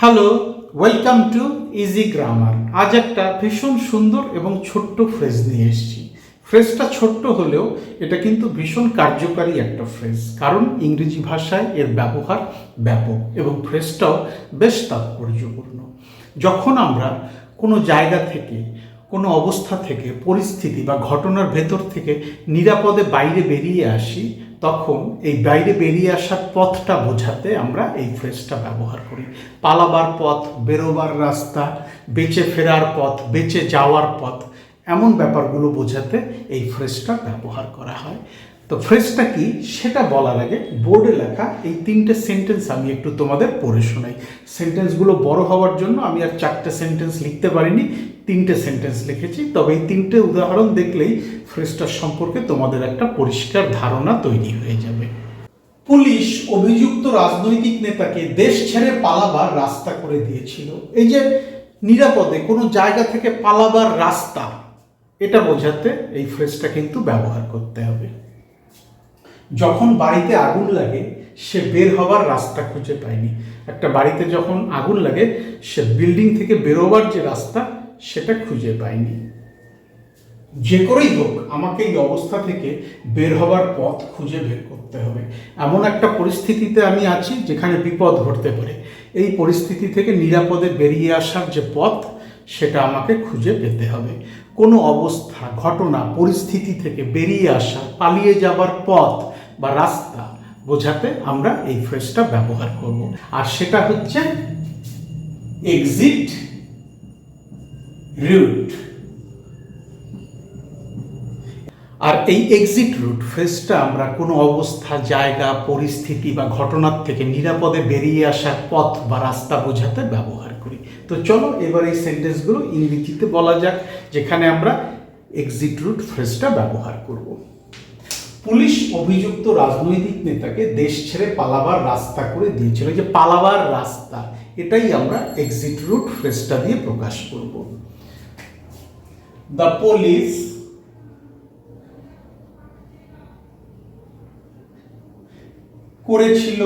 Hello, welcome to easy grammar. আজ একটা ভীষণ সুন্দর এবং ছোট্ট ফ্রেজ নিয়ে এসেছি। ফ্রেজটা ছোট্ট হলেও এটা কিন্তু ভীষণ কার্যকারী একটা ফ্রেজ, কারণ ইংরেজি ভাষায় এর ব্যবহার ব্যাপক এবং ফ্রেজটাও বেশ তাৎপর্যপূর্ণ। যখন আমরা কোনো জায়গা থেকে, কোনো অবস্থা থেকে, পরিস্থিতি বা ঘটনার ভেতর থেকে নিরাপদে বাইরে বেরিয়ে আসি, তখন এই বাইরে বেরিয়ে আসার পথটা বোঝাতে আমরা এই ফ্রেজটা ব্যবহার করি। পালাবার পথ, বেরোবার রাস্তা, বেঁচে ফেরার পথ, বেঁচে যাওয়ার পথ, এমন ব্যাপারগুলো বোঝাতে এই ফ্রেজটা ব্যবহার করা হয়। তো ফ্রেজটা কি সেটা বলার আগে বোর্ডে লেখা এই তিনটে সেন্টেন্স আমি একটু তোমাদের পড়ে শোনাই। সেন্টেন্সগুলো বড় হওয়ার জন্য আমি আর 4টে সেন্টেন্স লিখতে পারিনি, 3টে সেন্টেন্স লিখেছি। তবে এই 3টে উদাহরণ দেখলেই ফ্রেজটার সম্পর্কে তোমাদের একটা পরিষ্কার ধারণা তৈরি হয়ে যাবে। পুলিশ অভিযুক্ত রাজনৈতিক নেতাকে দেশ ছেড়ে পালাবার রাস্তা করে দিয়েছিল। এই যে নিরাপদে কোনো জায়গা থেকে পালাবার রাস্তা, এটা বোঝাতে এই ফ্রেজটা কিন্তু ব্যবহার করতে হবে। যখন বাড়িতে আগুন লাগে সে বের হবার রাস্তা খুঁজে পায়নি। একটা বাড়িতে যখন আগুন লাগে সে বিল্ডিং থেকে বেরোবার যে রাস্তা সেটা খুঁজে পায়নি। যে করেই হোক আমাকে এই অবস্থা থেকে বের হবার পথ খুঁজে বের করতে হবে। এমন একটা পরিস্থিতিতে আমি আছি যেখানে বিপদ ঘটতে পারে। এই পরিস্থিতি থেকে নিরাপদে বেরিয়ে আসার যে পথ সেটা আমাকে খুঁজে পেতে হবে। কোনো অবস্থা, ঘটনা, পরিস্থিতি থেকে বেরিয়ে আসা, পালিয়ে যাবার পথ বা রাস্তা বোঝাতে আমরা এই ফ্রেজটা ব্যবহার করব। আর সেটা হচ্ছে এক্সিট রুট। আর এই এক্সিট রুট ফ্রেজটা আমরা কোনো অবস্থা, জায়গা, পরিস্থিতি বা ঘটনার থেকে নিরাপদে বেরিয়ে আসার পথ বা রাস্তা বোঝাতে ব্যবহার করি। তো চলো এবার এই সেন্টেন্সগুলো ইংরেজিতে বলা যাক, যেখানে আমরা এক্সিট রুট ফ্রেজটা ব্যবহার করব। পুলিশ অভিযুক্ত রাজনৈতিক নেতাকে দেশ ছেড়ে পালাবার রাস্তা করে দিয়েছিল। যে পালাবার রাস্তা, এটাই আমরা এক্সিট রুট ফ্রেজটা দিয়ে প্রকাশ করব। দ্য পুলিশ করেছিল,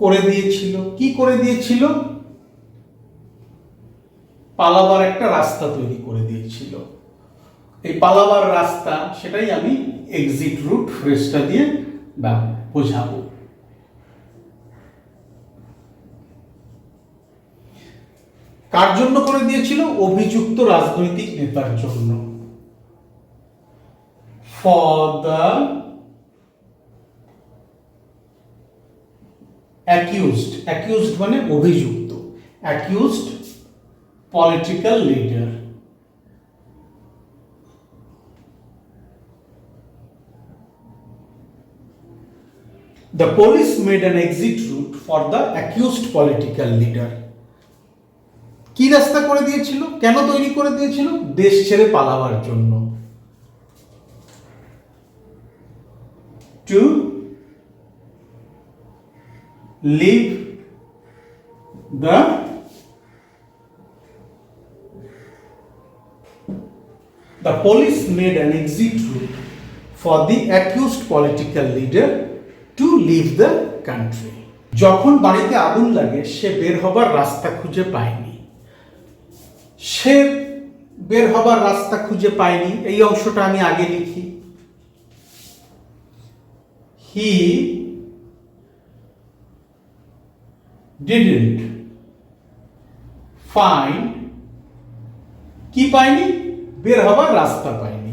করে দিয়েছিল। কি করে দিয়েছিল? পালাবার একটা রাস্তা তৈরি করে দিয়েছিল। এই পালাবার রাস্তা, সেটাই আমি এক্সিট রুট ফ্রেজটা দিয়ে বোঝাবো। কার জন্য করে দিয়েছিল? অভিযুক্ত রাজনৈতিক নেতার জন্য। ফর দ্য অ্যাকিউজড, অ্যাকিউজড মানে অভিযুক্ত, accused political leader. The police made an exit route for the accused political leader. কি রাস্তা করে দিয়েছিল? কেন তৈরি করে দিয়েছিল? দেশ ছেড়ে পালাবার জন্য। To leave the police made an exit route for the accused political leader to leave the country. যখন বাড়িতে আগুন লাগে সে বের হবার রাস্তা খুঁজে পায়নি। সে বের হবার রাস্তা খুঁজে পায়নি, এই অংশটা আমি আগে লিখি। He didn't find, কি পায়নি? বের হবার রাস্তা পায়নি।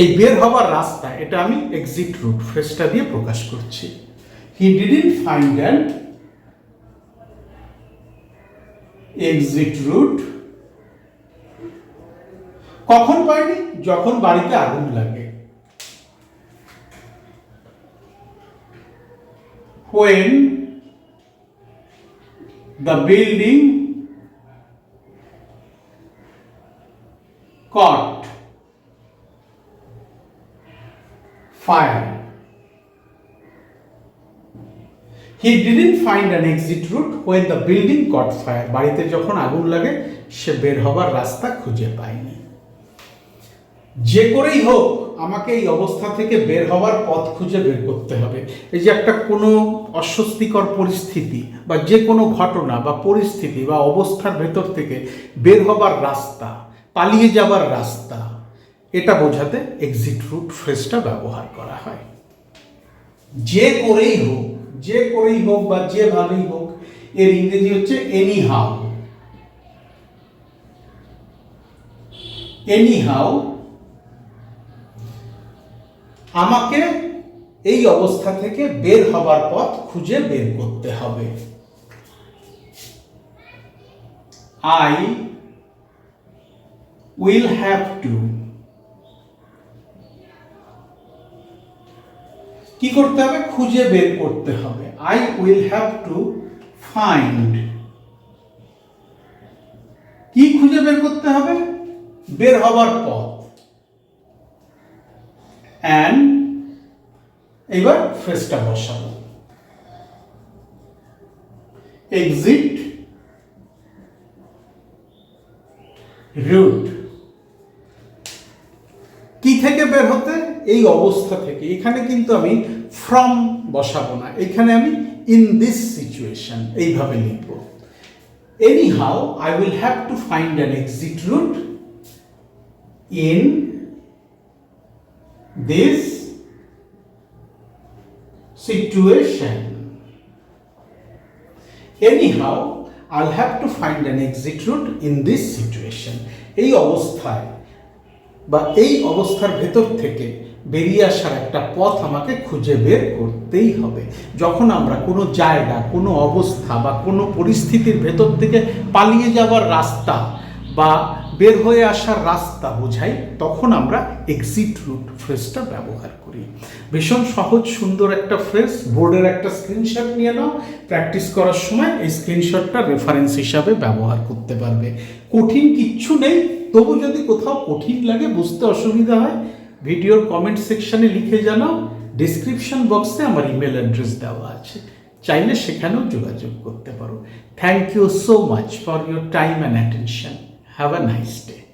এই বের হবার রাস্তা, এটা আমি এক্সিট রুট ফ্রেজটা দিয়ে প্রকাশ করছি। He didn't find an exit route. কখন পায়নি? যখন বাড়িতে আগুন লাগে। When the building caught fire. He didn't find an exit route when the building caught fire. বাড়িতে যখন আগুন লাগে সে বের হবার রাস্তা খুঁজে পায়নি। যে করেই হোক আমাকে এই অবস্থা থেকে বের হওয়ার পথ খুঁজে বের করতে হবে। এই যে একটা কোনো অস্বস্তিকর পরিস্থিতি বা যে কোনো ঘটনা বা পরিস্থিতি বা অবস্থার ভেতর থেকে বের হবার রাস্তা, পালিয়ে যাবার রাস্তা, এটা বোঝাতে এক্সিট রুট ফ্রেজটা ব্যবহার করা হয়। যে করেই হোক বা যেভাবেই হোক, এর ইংরেজি হচ্ছে এনি হাউ। এনি হাউ, আমাকে এই অবস্থা থেকে বের হবার পথ খুঁজে বের করতে হবে। I will have to, কি করতে হবে? খুঁজে বের করতে হবে। I will have to find, কি খুঁজে বের করতে হবে? বের হবার পথ। and এবার ফ্রেজটা বসাবো, এক্সিট রুট। কি থেকে বের হতে? এই অবস্থা থেকে। এখানে কিন্তু আমি ফ্রম বসাবো না, এখানে আমি ইন দিস সিচুয়েশন এইভাবে লিখব। Anyhow I will have to find an exit route in this situation. Anyhow, I'll have to find an exit route in this situation. এই অবস্থায় বা এই অবস্থার ভেতর থেকে বেরিয়ে আসার একটা পথ আমাকে খুঁজে বের করতেই হবে। যখন আমরা কোনো জায়গা, কোনো অবস্থা বা কোনো পরিস্থিতির ভেতর থেকে পালিয়ে যাবার রাস্তা বা বের হয়ে আসার রাস্তা বোঝাই, তখন আমরা এক্সিট রুট ফ্রেজটা ব্যবহার করি। ভীষণ সহজ সুন্দর একটা ফ্রেজ। বোর্ডের একটা স্ক্রিনশট নিয়ে নাও, প্র্যাকটিস করার সময় এই স্ক্রিনশটটা রেফারেন্স হিসাবে ব্যবহার করতে পারবে। কঠিন কিচ্ছু নেই, তবু যদি কোথাও কঠিন লাগে, বুঝতে অসুবিধা হয়, ভিডিওর কমেন্ট সেকশনে লিখে জানাও। ডিসক্রিপশন বক্সে আমার ইমেল অ্যাড্রেস দেওয়া আছে, চাইলে সেখানেও যোগাযোগ করতে পারো। Thank you so much for your time and attention. Have a nice day.